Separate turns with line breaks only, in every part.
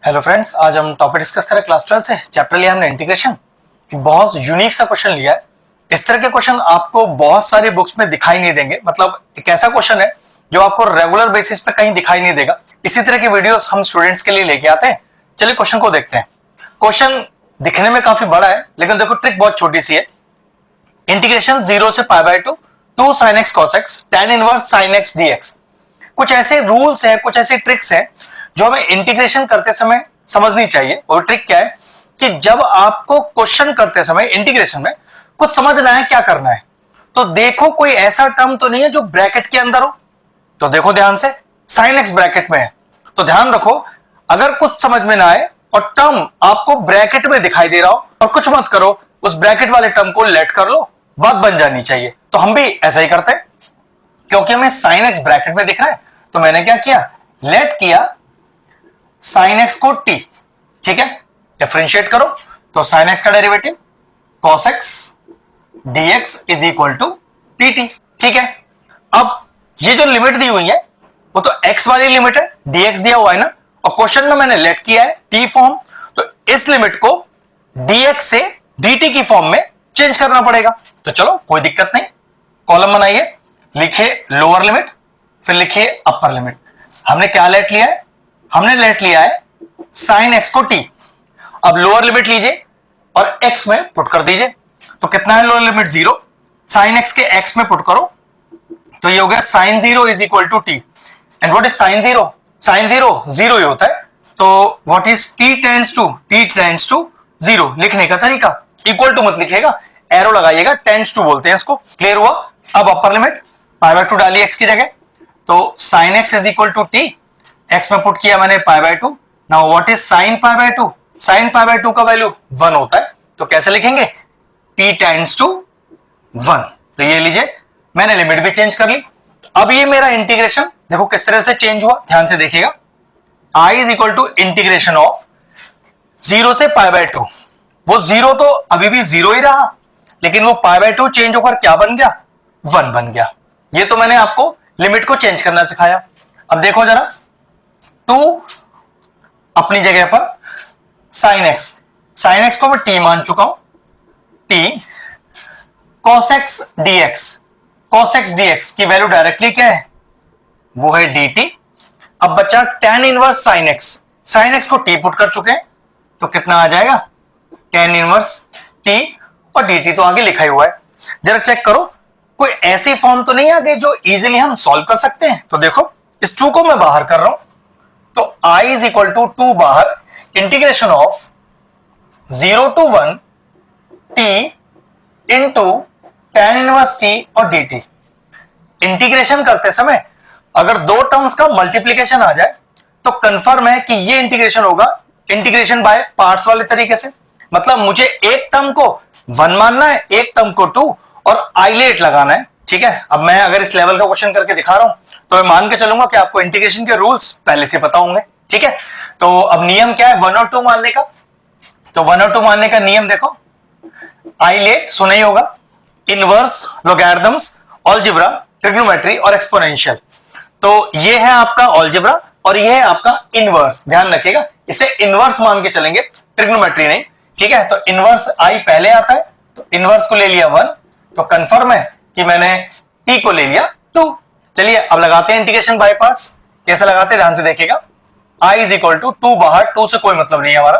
Hello friends, आज हम topic discuss करें क्लास 12 से। चैप्टर लिया हमने इंटीग्रेशन। एक बहुत यूनिक सा क्वेश्चन लिया है। इस तरह के क्वेश्चन आपको बहुत सारी बुक्स में दिखाई नहीं देंगे। मतलब एक ऐसा क्वेश्चन है जो आपको रेगुलर बेसिस पे कहीं दिखाई नहीं देगा। इसी तरह के वीडियोस हम स्टूडेंट्स के लिए लेके आते हैं। चलिए क्वेश्चन को देखते हैं। क्वेश्चन दिखने में काफी बड़ा है, लेकिन देखो ट्रिक बहुत छोटी सी है। इंटीग्रेशन 0 से पाई by 2 sin x cos x tan inverse sin x dx। कुछ ऐसे रूल्स हैं, कुछ ऐसी ट्रिक्स हैं जो हमें इंटीग्रेशन करते समय समझनी चाहिए। और ट्रिक क्या है कि जब आपको क्वेश्चन करते समय इंटीग्रेशन में कुछ समझना है, क्या करना है, तो देखो कोई ऐसा टर्म तो नहीं है जो ब्रैकेट के अंदर हो। तो देखो ध्यान से, sin x ब्रैकेट में है, तो ध्यान रखो अगर कुछ समझ में ना आए और टर्म आपको ब्रैकेट में दिखाई दे रहा हो और कुछ मत करो, उस ब्रैकेट वाले टर्म को लेट कर लो, बात बन जानी चाहिए। तो हम भी ऐसा ही करते हैं, क्योंकि हमें sin x ब्रैकेट में दिख रहा है। तो मैंने क्या किया, लेट किया sin x को t, ठीक है, डिफरेंशिएट करो। तो sin x का derivative cos x dx is equal to dt, ठीक है। अब ये जो लिमिट दी हुई है वो तो x वाली लिमिट है, dx दिया हुआ है ना, और क्वेश्चन में मैंने लेट किया है t फॉर्म, तो इस लिमिट को dx से dt की फॉर्म में चेंज करना पड़ेगा। तो चलो कोई दिक्कत नहीं, कॉलम बनाइए, लिखिए लोअर लिमिट, फिर लिखिए अपर लिमिट। हमने क्या लेट लिया है, हमने लेट लिया है sin x को t। अब लोअर लिमिट लीजिए और x में पुट कर दीजिए। तो कितना है लोअर लिमिट 0, sin x के x में पुट करो तो ये हो गया sin 0 is equal to t। And what is sin 0? sin 0 0 ही होता है। तो what is t tends to 0। लिखने का तरीका, इक्वल टू मत लिखिएगा, एरो लगाइएगा, टेंड्स टू बोलते हैं इसको। क्लियर हुआ? अब अपर लिमिट पाई बाय 2 डालिए x की जगह, तो sin x is equal to t, x में पुट किया मैंने pi by 2। Now what is sin pi by 2? sin pi by 2 का वैल्यू 1 होता है, तो कैसे लिखेंगे, t टेंड्स टू 1। तो ये लीजिए, मैंने लिमिट भी चेंज कर ली। अब ये मेरा इंटीग्रेशन देखो किस तरह से चेंज हुआ, ध्यान से देखिएगा। i is equal to integration of 0 से पाई बाय 2। वो 0 तो अभी भी 0 ही रहा, लेकिन वो पाई बाय 2 चेंज होकर क्या बन गया, 1 बन गया। ये तो मैंने आपको लिमिट को चेंज करना सिखाया। अब देखो जरा, 2 अपनी जगह पर, sin x को मैं t मान चुका हूं, t cos x dx की वैल्यू डायरेक्टली क्या है, वो है dt। अब बचा tan इनवर्स sin x को t पुट कर चुके हैं, तो कितना आ जाएगा, tan इनवर्स t, और dt तो आगे लिखा ही हुआ है। जरा चेक करो कोई ऐसी फॉर्म तो नहीं आ गई जो इजीली हम सॉल्व कर सकते हैं। तो देखो इस 2 को मैं बाहर कर रहा हूं, तो i इज इक्वल टू 2 बाहर, integration of 0 to 1 t into tan inverse t और dt। इंटीग्रेशन करते समय अगर दो टर्म्स का मल्टीप्लीकेशन आ जाए तो कंफर्म है कि ये इंटीग्रेशन होगा इंटीग्रेशन बाय पार्ट्स वाले तरीके से। मतलब मुझे एक टर्म को 1 मानना है, एक टर्म को 2, और आइलेट लगाना है, ठीक है। अब मैं अगर इस लेवल का क्वेश्चन करके दिखा रहा हूं तो मैं मान के चलूंगा कि आपको इंटीग्रेशन के रूल्स पहले से पता होंगे, ठीक है। तो अब नियम क्या है 1 और 2 मानने का, तो 1 और 2 मानने का नियम देखो, आइलेट सुना ही होगा, इनवर्स, लोगैरिथम्स, अलजेब्रा, ट्रिग्नोमेट्री और एक्सपोनेंशियल। तो ये है आपका अलजेब्रा और ये है आपका इनवर्स, ध्यान रखिएगा, इसे इनवर्स मान के चलेंगे, ट्रिग्नोमेट्री नहीं, ठीक है। तो इनवर्स आई पहले आता है, तो इनवर्स को ले लिया 1, तो कंफर्म है कि मैंने t को ले लिया 2। चलिए अब लगाते हैं इंटीग्रेशन बाय पार्ट्स। कैसे लगाते हैं ध्यान से देखिएगा, i इज इक्वल टू 2 बाहर, 2 से कोई मतलब नहीं है हमारा,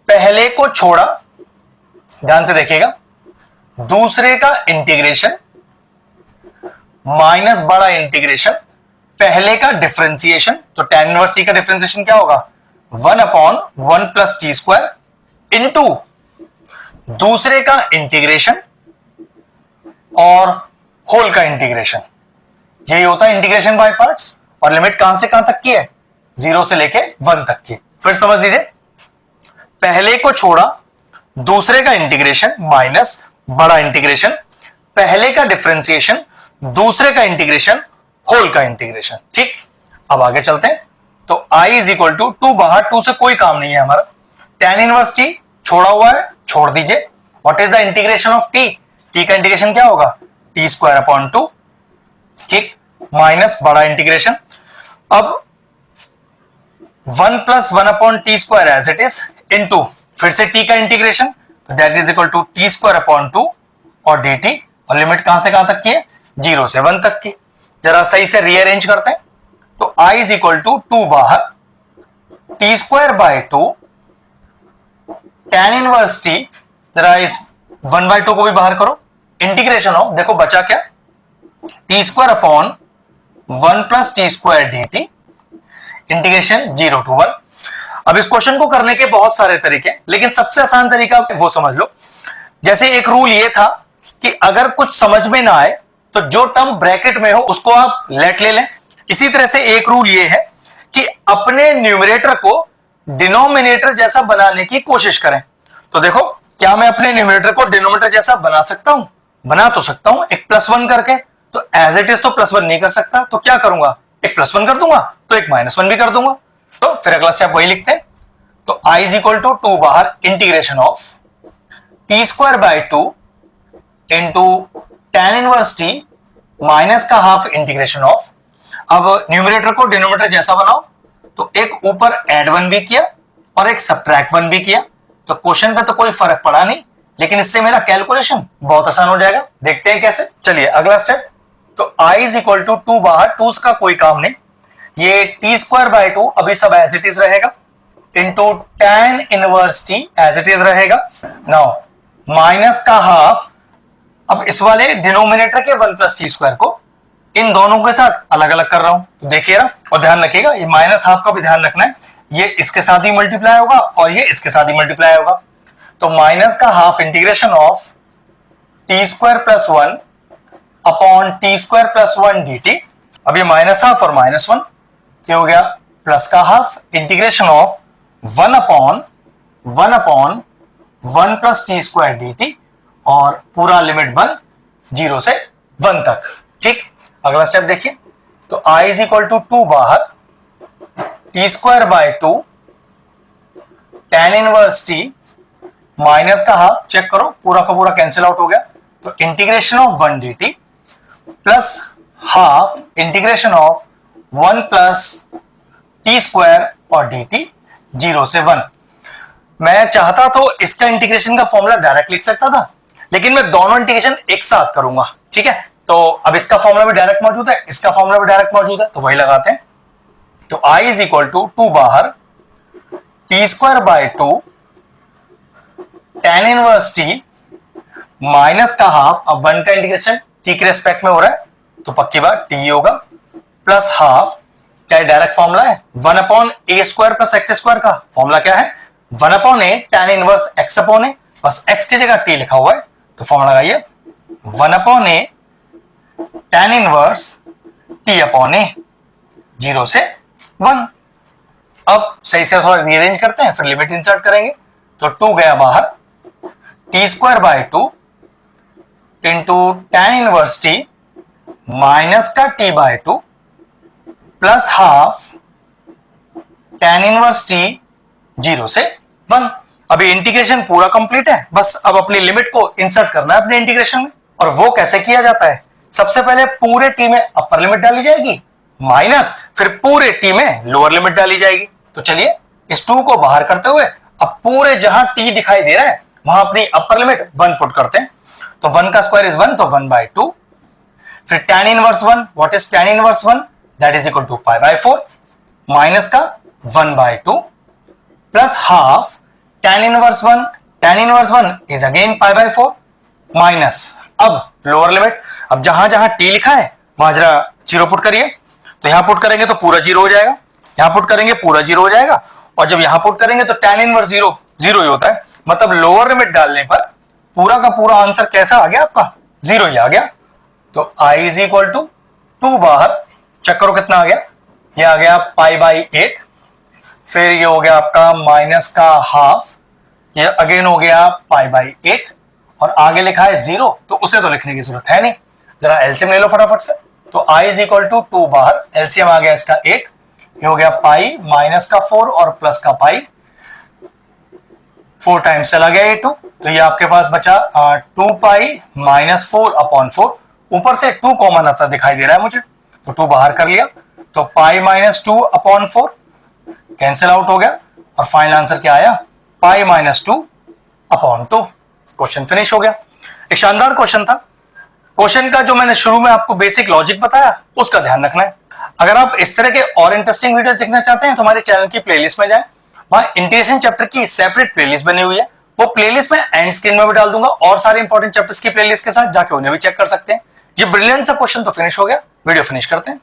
पहले को छोड़ा, ध्यान से देखिएगा, दूसरे का इंटीग्रेशन माइनस बड़ा इंटीग्रेशन, पहले का डिफरेंशिएशन, तो tan इनवर्स t का डिफरेंशिएशन क्या होगा, 1/1 प्लस टी स्क्वायर इंटू दूसरे का इंटीग्रेशन और होल का इंटीग्रेशन। यही होता है इंटीग्रेशन बाय पार्ट्स। और लिमिट कहां से कहां तक की है, 0 से लेके 1 तक की। फिर समझ लीजिए, पहले को छोड़ा, दूसरे का इंटीग्रेशन माइनस बड़ा इंटीग्रेशन, पहले का डिफरेंशिएशन, दूसरे का इंटीग्रेशन, होल का इंटीग्रेशन, ठीक। अब आगे चलते हैं। तो i इज इक्वल टू 2 बाहर, 2 से कोई काम नहीं है हमारा, tan इनवर्स t छोड़ा हुआ है, छोड़ दीजिए। What is the integration of t? t का इंटीग्रेशन क्या होगा, t स्क्वायर अपॉन 2, ठीक, माइनस बड़ा इंटीग्रेशन। अब 1 plus 1/t² as it is into फिर से t का इंटीग्रेशन, तो that is equal to t²/2 और dt, और लिमिट कहां से कहां तक की है? 0 से 1 तक की। जरा सही से रीअरेंज करते हैं, तो I इज इक्वल टू 2 बाहर t²/2 tan इनवर्स t, जरा इस 1/2 को भी बाहर करो, इंटीग्रेशन हो, देखो बचा क्या? t²/1 plus t² dt, integration 0 to 1। अब इस क्वेश्चन को करने के बहुत सारे तरीके, लेकिन सबसे आसान तरीका वो समझ लो। जैसे एक रूल ये था कि अगर कुछ समझ में ना आए तो जो टर्म ब्रैकेट में हो उसको आप लेट ले लें। इसी तरह से एक रूल ये है कि अपने न्यूमरेटर को डिनोमिनेटर जैसा बनाने की कोशिश करें। तो देखो, क्या मैं अपने न्यूमरेटर को डिनोमिनेटर जैसा बना सकता हूं? बना तो सकता हूं, एक +1 करके। तो एज इट इज तो +1 नहीं कर सकता, तो क्या करूंगा? एक +1 कर दूंगा, तो एक -1 भी कर दूंगा। तो फिर अगला स्टेप वही लिखते हैं। तो I इज इक्वल टू 2 बाहर integration of t²/2 into tan inverse t minus का हाफ इंटीग्रेशन ऑफ, अब न्यूमरेटर को डिनोमिनेटर जैसा बनाओ, तो एक ऊपर ऐड 1 भी किया और एक सब्ट्रैक्ट 1 भी किया। तो क्वेश्चन पे तो कोई फर्क पड़ा नहीं, लेकिन इससे मेरा कैलकुलेशन बहुत आसान हो जाएगा। देखते हैं कैसे। चलिए अगला स्टेप। तो I इज इक्वल टू 2 बाहर, 2 का कोई काम नहीं, ये t²/2 अभी सब एज इट इज रहेगा, into tan inverse t as it is रहेगा। नाउ माइनस का हाफ, अब इस वाले डिनोमिनेटर के 1 प्लस t² को इन दोनों के साथ अलग अलग कर रहा हूं, तो देखिए ना, और ध्यान रखिएगा ये माइनस हाफ का भी ध्यान रखना है, ये इसके साथ ही मल्टीप्लाई होगा और ये इसके साथ ही मल्टीप्लाई होगा। तो माइनस का half integration of t²+1 upon t²+1 dt। अब ये माइनस हाफ और -1 क्या हो गया? प्लस का half integration of 1 upon 1 plus t² dt, और पूरा लिमिट बन 0 से 1 तक। ठीक, अगला स्टेप देखिए। तो I इज इक्वल टू 2 बाहर t²/2 tan inverse t minus का हाफ, चेक करो पूरा का पूरा कैंसिल आउट हो गया, तो integration of 1 dt plus half integration of 1 plus t² और dt 0 से 1। मैं चाहता तो इसका इंटीग्रेशन का फॉर्मूला डायरेक्ट लिख सकता था, लेकिन मैं दोनों इंटीग्रेशन एक साथ करूंगा। ठीक है, तो अब इसका फॉर्मूला भी डायरेक्ट मौजूद है, इसका फॉर्मूला भी डायरेक्ट मौजूद है, तो वही लगाते हैं। तो I इज इक्वल टू 2 बाहर t²/2 tan inverse t minus का हाफ, अब 1 का इंटीग्रेशन t के रेस्पेक्ट में हो रहा है तो पक्की बात t होगा, प्लस हाफ, क्या डायरेक्ट फॉर्मूला है 1/a² प्लस x² का फॉर्मूला क्या है? 1/a tan इनवर्स x/a, बस x की जगह t लिखा हुआ है, तो फॉर्मूला लगाइए 1/a tan इनवर्स t/a 0 से 1। अब सही से थोड़ा रीअरेंज करते हैं, फिर लिमिट इंसर्ट करेंगे। तो 2 गया बाहर, t²/2 into tan inverse t minus का t/2 plus half tan inverse t 0 से 1। अभी इंटीग्रेशन पूरा कंप्लीट है, बस अब अपनी लिमिट को इंसर्ट करना है अपने इंटीग्रेशन में। और वो कैसे किया जाता है? सबसे पहले पूरे t में अपर लिमिट डाली जाएगी माइनस, फिर पूरे t में लोअर लिमिट डाली जाएगी। तो चलिए इस 2 को बाहर करते हुए अब पूरे जहां t दिखाई दे रहा है वहां अपनी अपर लिमिट 1 पुट करते हैं। तो 1 का स्क्वायर इज 1, तो 1/2, फिर tan inverse 1, what is tan inverse 1? That is equal to π/4 minus का 1/2 plus half tan inverse 1, tan inverse 1 is again π/4 minus, अब लोअर लिमिट, अब जहां जहां t लिखा है वहां जरा 0 पुट करिए। तो यहां पुट करेंगे तो पूरा 0 हो जाएगा, यहां पुट करेंगे पूरा 0 हो जाएगा, और जब यहां पुट करेंगे तो tan इनवर्स 0 0 ही होता है, मतलब लोअर लिमिट डालने पर पूरा का पूरा आंसर कैसा आ गया आपका? 0 ही आ गया। तो I इज इक्वल टू 2 बाहर, चेक करो कितना आ गया, ये आ गया π/8, फिर ये हो गया आपका माइनस का हाफ, ये अगेन हो गया π/8, और आगे लिखा है 0, तो उसे तो लिखने की जरूरत है नहीं, जरा एलसीएम ले लो फटाफट से। तो I इज इक्वल टू 2 बाहर, एलसीएम आ गया इसका 8, ये हो गया पाई माइनस का 4 और प्लस का पाई, 4 टाइम्स चला गया ये 2, तो ये आपके पास बचा 2 पाई माइनस 4/4, ऊपर से 2 कॉमन आता दिखाई दे रहा है मुझे, तो 2 बाहर कर लिया, तो पाई माइनस 2/4 कैंसिल आउट हो गया और फाइनल आंसर क्या आया, पाई माइनस 2/2। क्वेश्चन फिनिश हो गया। एक शानदार क्वेश्चन था। क्वेश्चन का जो मैंने शुरू में आपको बेसिक लॉजिक बताया उसका ध्यान रखना है। अगर आप इस तरह के और इंटरेस्टिंग वीडियोस देखना चाहते हैं तो हमारे चैनल की प्लेलिस्ट में जाएं, वहां इंटीग्रेशन चैप्टर की सेपरेट प्लेलिस्ट बनी हुई है। वो प्लेलिस्ट में एंड स्क्रीन में भी डाल दूंगा और सारे इंपॉर्टेंट चैप्टर्स की प्लेलिस्ट के साथ जाके उन्हें भी चेक कर सकते हैं। ये ब्रिलियंट सा क्वेश्चन तो फिनिश हो गया, वीडियो फिनिश करते हैं।